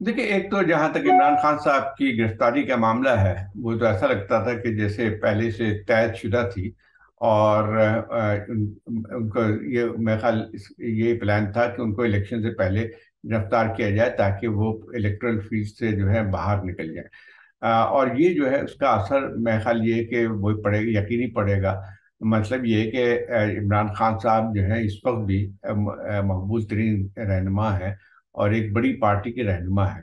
देखिए, एक तो जहां तक इमरान खान साहब की गिरफ्तारी का मामला है, वो तो ऐसा लगता था कि जैसे पहले से तय शुदा थी। और उनको ये मेरे ख्याल ये प्लान था कि उनको इलेक्शन से पहले गिरफ्तार किया जाए ताकि वो इलेक्टोरल फील्ड से जो है बाहर निकल जाए। और ये जो है उसका असर मेरे ख्याल ये है कि वो पड़ेगा, यकीनी पड़ेगा। मतलब ये है कि इमरान खान साहब जो है इस वक्त भी मकबूल तरीन रहनुमा है और एक बड़ी पार्टी के रहनुमा है।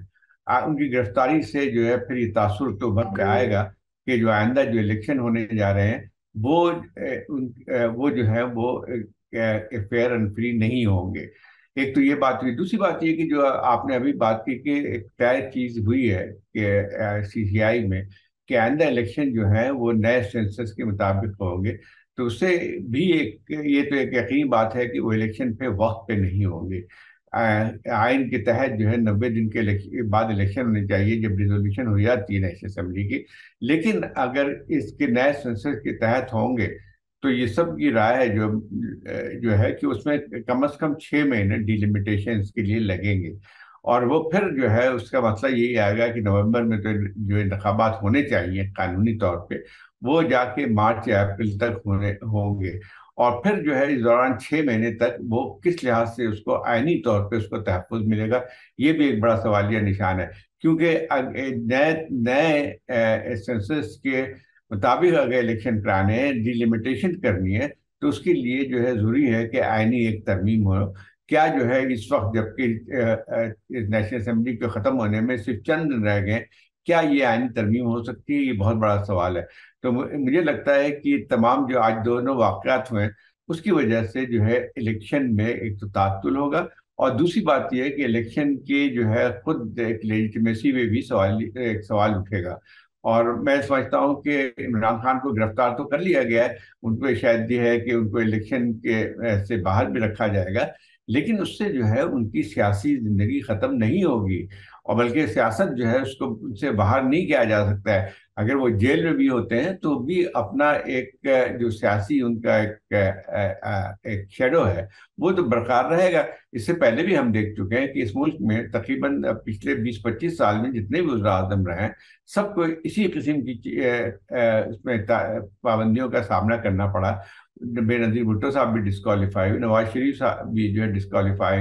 उनकी गिरफ्तारी से जो है फिर ये तासुर तो उभर के आएगा कि जो आइंदा जो इलेक्शन होने जा रहे हैं वो वो जो है वो फेयर एंड फ्री नहीं होंगे। एक तो ये बात हुई। दूसरी बात ये कि जो आपने अभी बात की कि एक तय चीज हुई है कि सीसीआई में कि आइंदा इलेक्शन जो है वो नए सेंसस के मुताबिक होंगे। तो उससे भी एक ये तो एक यकीनी बात है कि वो इलेक्शन पे वक्त पे नहीं होंगे। आइन के तहत जो है 90 दिन के बाद इलेक्शन होने चाहिए जब रिजोल्यूशन हो जाती है नेशनल असेंबली की। लेकिन अगर इसके नए संसद के तहत होंगे तो ये सब की राय है जो है कि उसमें कम से कम 6 महीने डिलिमिटेशन के लिए लगेंगे। और वो फिर जो है उसका मतलब यही आएगा कि नवंबर में तो जो इंतखाबात होने चाहिए कानूनी तौर पे, वो जाके मार्च या अप्रैल तक होने होंगे। और फिर जो है इस दौरान 6 महीने तक वो किस लिहाज से उसको आईनी तौर पे उसको तहफ़्फ़ुज़ मिलेगा, ये भी एक बड़ा सवालिया निशान है। क्योंकि नए नए सेंसस के मुताबिक अगर इलेक्शन कराने हैं, डिलिमिटेशन करनी है, तो उसके लिए जो है ज़रूरी है कि आईनी एक तरमीम हो। क्या जो है इस वक्त जबकि नेशनल असेंबली के ख़त्म होने में सिर्फ चंद दिन रह गए, क्या ये आईनी तरमीम हो सकती है? ये बहुत बड़ा सवाल है। तो मुझे लगता है कि तमाम जो आज दोनों वाकयात हुए उसकी वजह से जो है इलेक्शन में एक तो तात्तुल होगा। और दूसरी बात यह है कि इलेक्शन के जो है खुद एक लेजिटिमेसी में भी एक सवाल उठेगा। और मैं समझता हूँ कि इमरान खान को गिरफ्तार तो कर लिया गया है। उनको शायद ये है कि उनको इलेक्शन के से बाहर भी रखा जाएगा, लेकिन उससे जो है उनकी सियासी जिंदगी खत्म नहीं होगी। और बल्कि सियासत जो है उसको उनसे बाहर नहीं किया जा सकता है। अगर वो जेल में भी होते हैं तो भी अपना एक जो सियासी उनका एक शेडो है वो तो बरकरार रहेगा। इससे पहले भी हम देख चुके हैं कि इस मुल्क में तकरीबन पिछले 20-25 साल में जितने भी वज़ीर आज़म रहे हैं सबको इसी किस्म की उसमें पाबंदियों का सामना करना पड़ा। बेनजीर भुट्टो साहब भी डिस्qualify हुए, नवाज शरीफ साहब भी जो है डिस्qualify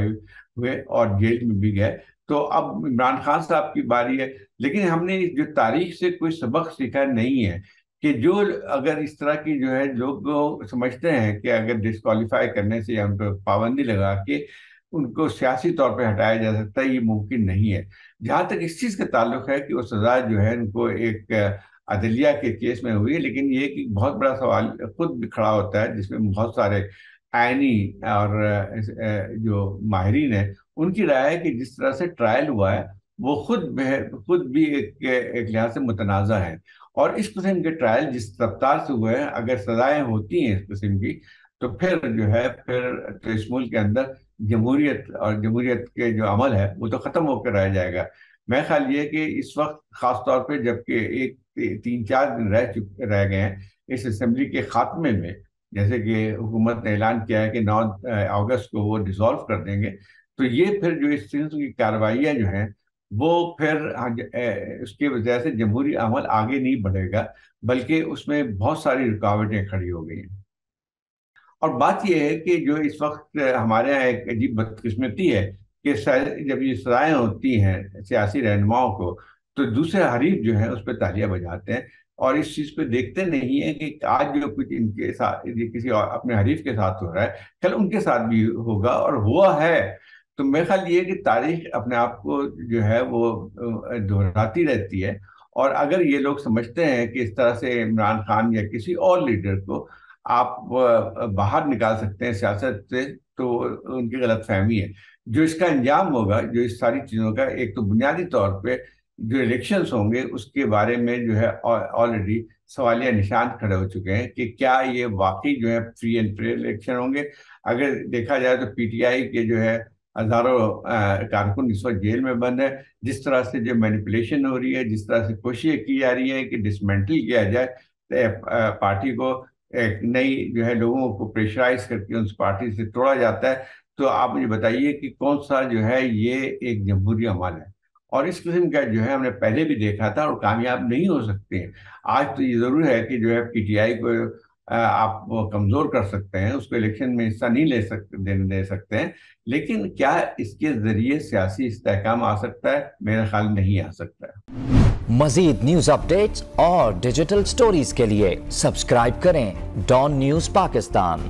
हुए और जेल में भी गए। तो अब इमरान खान साहब की बारी है। लेकिन हमने जो तारीख से कोई सबक सीखा नहीं है कि जो अगर इस तरह की जो है लोग समझते हैं कि अगर डिस्qualify करने से या उन पर पाबंदी लगा के उनको सियासी तौर पे हटाया जा सकता है, ये मुमकिन नहीं है। जहां तक इस चीज का ताल्लुक है कि वो सजा जो है उनको एक अदलिया के केस में हुई है, लेकिन ये कि बहुत बड़ा सवाल खुद भी खड़ा होता है जिसमें बहुत सारे आईनी और जो माहिरीन है उनकी राय है कि जिस तरह से ट्रायल हुआ है वो खुद भी एक लिहाज से मुतनाज़ा है। और इस किस्म के ट्रायल जिस रफ्तार से हुए हैं, अगर सजाएं होती हैं इस किस्म की, तो फिर जो है फिर तो इस मुल्क के अंदर जमहूरियत और जमहूरियत के जो अमल है वो तो ख़त्म होकर रह जाएगा। मैं ख्याल ये है कि इस वक्त खास तौर पे जबकि 3-4 दिन रह गए हैं इस असेंबली के खात्मे में, जैसे कि हुकूमत ने ऐलान किया है कि 9 अगस्त को वो डिसॉल्व कर देंगे। तो ये फिर जो इस किस्म की कार्रवाइयाँ जो हैं वो फिर उसकी वजह से जमहूरी अमल आगे नहीं बढ़ेगा, बल्कि उसमें बहुत सारी रुकावटें खड़ी हो गई हैं। और बात यह है कि जो इस वक्त हमारे यहाँ एक अजीब बदकिस्मती है कि जब ये सजाएं होती हैं सियासी रहनुमाओं को, तो दूसरे हरीफ जो है उस पर तालियां बजाते हैं और इस चीज पे देखते नहीं है कि आज जो कुछ इनके साथ ये किसी और अपने हरीफ के साथ हो रहा है कल उनके साथ भी होगा और हुआ है। तो मेरा ख्याल ये है कि तारीख अपने आप को जो है वो दोहराती रहती है। और अगर ये लोग समझते हैं कि इस तरह से इमरान खान या किसी और लीडर को आप बाहर निकाल सकते हैं सियासत से, तो उनकी गलत फहमी है। जो इसका अंजाम होगा जो इस सारी चीज़ों का, एक तो बुनियादी तौर पे जो इलेक्शंस होंगे उसके बारे में जो है ऑलरेडी सवालिया निशान खड़े हो चुके हैं कि क्या ये वाकई जो है फ्री एंड फेयर इलेक्शन होंगे। अगर देखा जाए तो पीटीआई के जो है हजारों कारकुन इस वक्त जेल में बंद है। जिस तरह से जो मैनिपुलेशन हो रही है, जिस तरह से कोशिशें की जा रही है कि डिसमेंटल किया जाए पार्टी को, एक नई जो है लोगों को प्रेशराइज करके उस पार्टी से तोड़ा जाता है, तो आप मुझे बताइए कि कौन सा जो है ये एक जमहूरी अमल है। اور اس قسم کا جو ہے ہم نے پہلے بھی دیکھا تھا اور کامیاب نہیں ہو سکتے ہیں. آج تو یہ ضرور ہے کہ جو ہے پی ٹی آئی کو آپ کمزور کر سکتے ہیں، اس کو الیکشن میں حصہ نہیں دے سکتے ہیں، لیکن کیا اس کے ذریعے سیاسی استحکام آ سکتا ہے؟ میرا خیال نہیں آ سکتا ہے. مزید نیوز اپڈیٹس اور ڈیجیٹل سٹوریز کے لیے سبسکرائب کریں ڈان نیوز پاکستان.